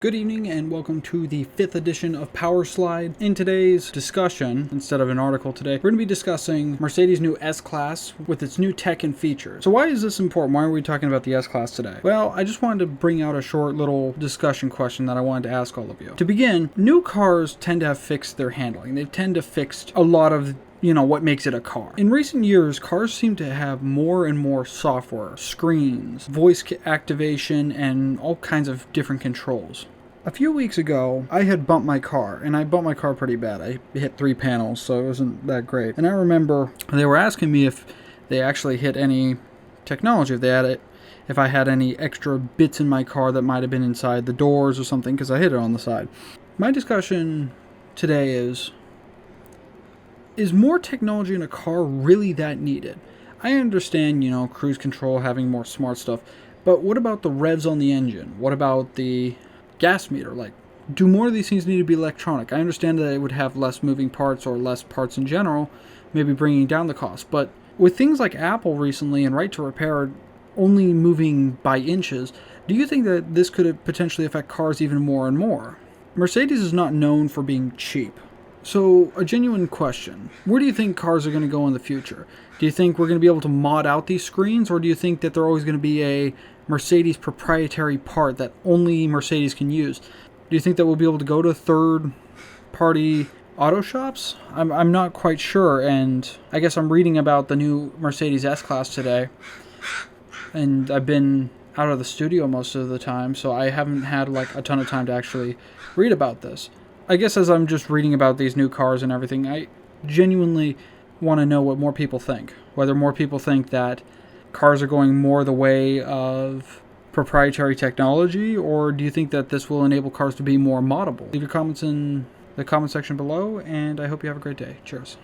Good evening and welcome to the 5th edition of Powerslide. In today's discussion, instead of an article today, we're going to be discussing Mercedes' new S-Class with its new tech and features. So why is this important? Why are we talking about the S-Class today? Well, I just wanted to bring out a short little discussion question that I wanted to ask all of you. To begin, new cars tend to have fixed their handling. They tend to fix a lot of what makes it a car. In recent years, cars seem to have more and more software, screens, voice activation, and all kinds of different controls. A few weeks ago, I had bumped my car, and I bumped my car pretty bad. I hit 3 panels, so it wasn't that great. And I remember they were asking me if they actually hit any technology, if I had any extra bits in my car that might have been inside the doors or something, because I hit it on the side. My discussion today is more technology in a car really that needed? I understand, cruise control, having more smart stuff, but what about the revs on the engine? What about the gas meter? Do more of these things need to be electronic? I understand that it would have less moving parts or less parts in general, maybe bringing down the cost, but with things like Apple recently and right to repair only moving by inches, do you think that this could potentially affect cars even more and more? Mercedes is not known for being cheap. So, a genuine question. Where do you think cars are going to go in the future? Do you think we're going to be able to mod out these screens, or do you think that they're always going to be a Mercedes proprietary part that only Mercedes can use? Do you think that we'll be able to go to third-party auto shops? I'm not quite sure, and I guess I'm reading about the new Mercedes S-Class today, and I've been out of the studio most of the time, so I haven't had a ton of time to actually read about this. I guess as I'm just reading about these new cars and everything, I genuinely want to know what more people think. Whether more people think that cars are going more the way of proprietary technology, or do you think that this will enable cars to be more moddable? Leave your comments in the comment section below, and I hope you have a great day. Cheers.